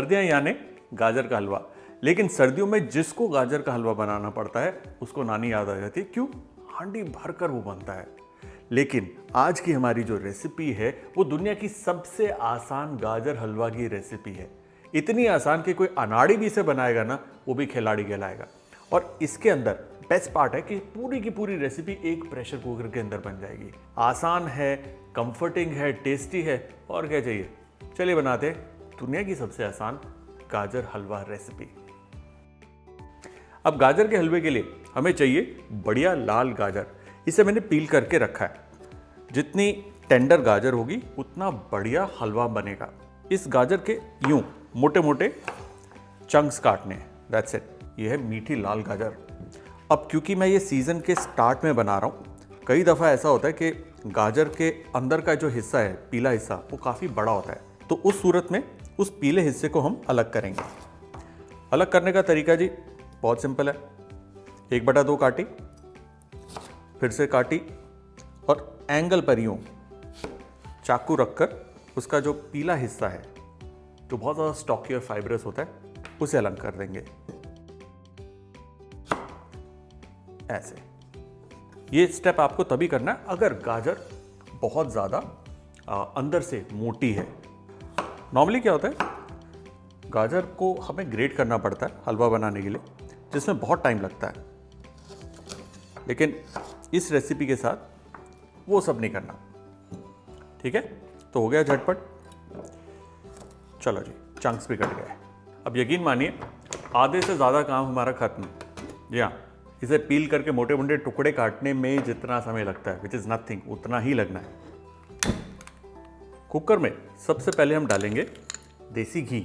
सर्दियां यानी गाजर का हलवा। लेकिन सर्दियों में जिसको गाजर का हलवा बनाना पड़ता है उसको नानी याद आ जाती है। क्यों? हांडी भरकर वो बनता है। लेकिन आज की हमारी जो रेसिपी है वो दुनिया की सबसे आसान गाजर हलवा की रेसिपी है। इतनी आसान कि कोई अनाड़ी भी इसे बनाएगा ना, वो भी खिलाड़ी कहलाएगा। और इसके अंदर बेस्ट पार्ट है कि पूरी की पूरी रेसिपी एक प्रेशर कुकर के अंदर बन जाएगी। आसान है, कंफर्टिंग है, टेस्टी है, और क्या चाहिए। चलिए बनाते हैं दुनिया की सबसे आसान गाजर हलवा रेसिपी। अब गाजर के हलवे के लिए हमें चाहिए बढ़िया लाल गाजर। इसे मैंने पील करके रखा है। जितनी टेंडर गाजर होगी उतना बढ़िया हलवा बनेगा। इस गाजर के यूं मोटे मोटे चंक्स काटने हैं, दैट्स इट। ये है मीठी लाल गाजर। अब क्योंकि मैं ये सीज़न के स्टार्ट में बना रहा हूँ, कई दफ़ा ऐसा होता है कि गाजर के अंदर का जो हिस्सा है, पीला हिस्सा, वो काफ़ी बड़ा होता है। तो उस सूरत में उस पीले हिस्से को हम अलग करेंगे। अलग करने का तरीका जी बहुत सिंपल है। 1/2 काटी, फिर से काटी, और एंगल पर यूं चाकू रखकर उसका जो पीला हिस्सा है, जो बहुत ज़्यादा स्टॉकी और फाइब्रस होता है, उसे अलग कर देंगे ऐसे। ये स्टेप आपको तभी करना है अगर गाजर बहुत ज़्यादा अंदर से मोटी है। नॉर्मली क्या होता है, गाजर को हमें ग्रेट करना पड़ता है हलवा बनाने के लिए, जिसमें बहुत टाइम लगता है। लेकिन इस रेसिपी के साथ वो सब नहीं करना। ठीक है, तो हो गया झटपट। चलो जी, चंक्स भी कट गए। अब यकीन मानिए आधे से ज़्यादा काम हमारा खत्म। जी हाँ, इसे पील करके मोटे मोटे टुकड़े काटने में जितना समय लगता है, विच इज़ नथिंग, उतना ही लगना है। कुकर में सबसे पहले हम डालेंगे देसी घी।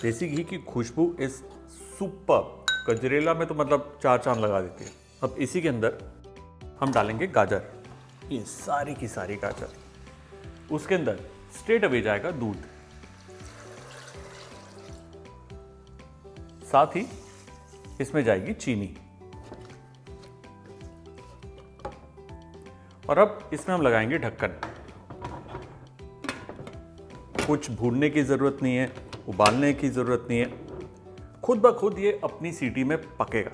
देसी घी की खुशबू इस सुपर, गजरेला में तो मतलब 4 चांद लगा देती है। अब इसी के अंदर हम डालेंगे गाजर, ये सारी की सारी गाजर। उसके अंदर स्ट्रेट अवे जाएगा दूध, साथ ही इसमें जाएगी चीनी। और अब इसमें हम लगाएंगे ढक्कन। कुछ भूनने की ज़रूरत नहीं है, उबालने की ज़रूरत नहीं है, खुद ब खुद ये अपनी सीटी में पकेगा।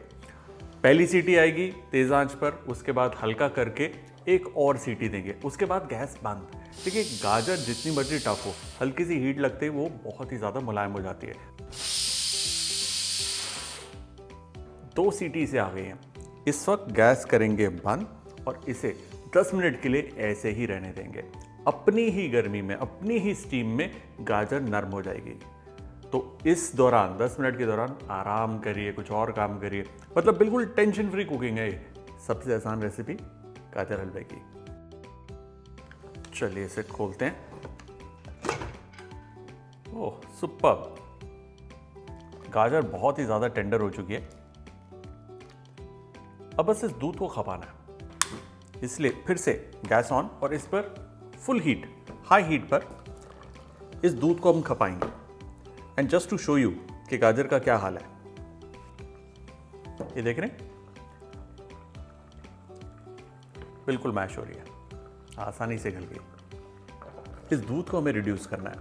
पहली सीटी आएगी तेज़ आंच पर, उसके बाद हल्का करके एक और सीटी देंगे, उसके बाद गैस बंद। देखिए, गाजर जितनी मर्जी टफ हो, हल्की सी हीट लगते ही वो बहुत ही ज़्यादा मुलायम हो जाती है। 2 सीटी से आ गई हैं। इस वक्त गैस करेंगे बंद और इसे 10 मिनट के लिए ऐसे ही रहने देंगे। अपनी ही गर्मी में, अपनी ही स्टीम में गाजर नरम हो जाएगी। तो इस दौरान 10 मिनट के दौरान आराम करिए, कुछ और काम करिए। मतलब बिल्कुल टेंशन फ्री कुकिंग है। सबसे आसान रेसिपी गाजर हलवे की। चलिए इसे खोलते हैं। ओह सुपर्ब! गाजर बहुत ही ज़्यादा टेंडर हो चुकी है। अब बस इस दूध को खपाना है, इसलिए फिर से गैस ऑन और इस पर फुल हीट, हाई हीट पर इस दूध को हम खपाएंगे। And just to show you कि गाजर का क्या हाल है, ये देख रहे हैं, बिल्कुल मैश हो रही है, आसानी से गल गई। इस दूध को हमें रिड्यूस करना है।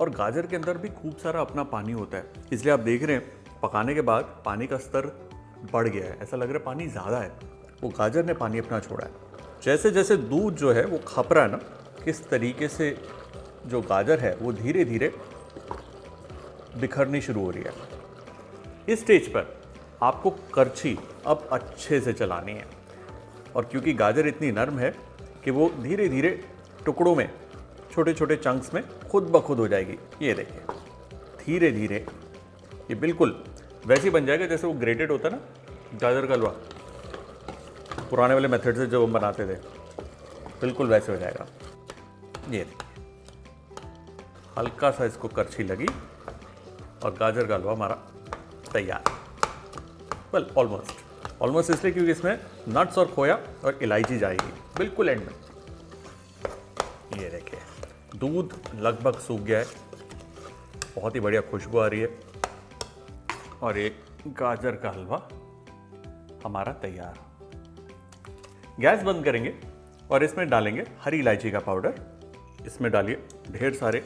और गाजर के अंदर भी खूब सारा अपना पानी होता है, इसलिए आप देख रहे हैं पकाने के बाद पानी का स्तर बढ़ गया है। ऐसा लग रहा है पानी ज़्यादा है, वो गाजर ने पानी अपना छोड़ा है। जैसे जैसे दूध जो है वो खप रहा है ना, किस तरीके से जो गाजर है वो धीरे धीरे बिखरनी शुरू हो रही है। इस स्टेज पर आपको करछी अब अच्छे से चलानी है। और क्योंकि गाजर इतनी नरम है कि वो धीरे धीरे टुकड़ों में, छोटे छोटे चंक्स में खुद ब खुद हो जाएगी। ये देखिए, धीरे धीरे ये बिल्कुल वैसे ही बन जाएगा जैसे वो ग्रेटेड होता है ना गाजर का हलवा, पुराने वाले मेथड से जो हम बनाते थे, बिल्कुल वैसे हो जाएगा। ये हल्का सा इसको करछी लगी और गाजर का हलवा हमारा तैयार। वेल ऑलमोस्ट इसलिए क्योंकि इसमें नट्स और खोया और इलायची जाएगी बिल्कुल एंड में। ये देखिए, दूध लगभग सूख गया है, बहुत ही बढ़िया खुशबू आ रही है और एक गाजर का हलवा हमारा तैयार। गैस बंद करेंगे और इसमें डालेंगे हरी इलायची का पाउडर। इसमें डालिए ढेर सारे,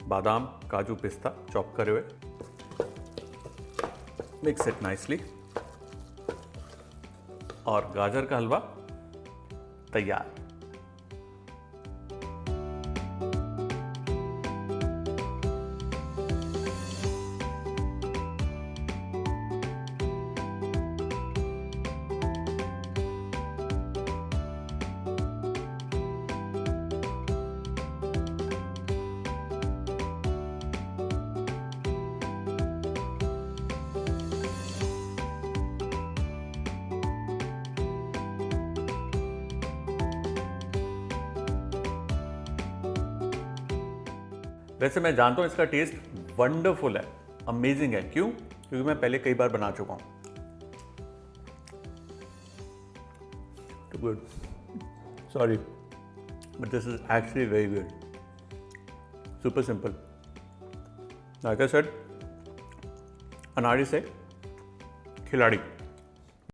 बादाम, काजू, पिस्ता चॉप करे हुए, मिक्स इट नाइसली और गाजर का हलवा तैयार। वैसे मैं जानता हूं इसका टेस्ट वंडरफुल है, अमेजिंग है। क्यों? क्योंकि मैं पहले कई बार बना चुका हूं। Too good. Sorry, but this is actually very good. Super simple. Like I said, अनाड़ी से खिलाड़ी।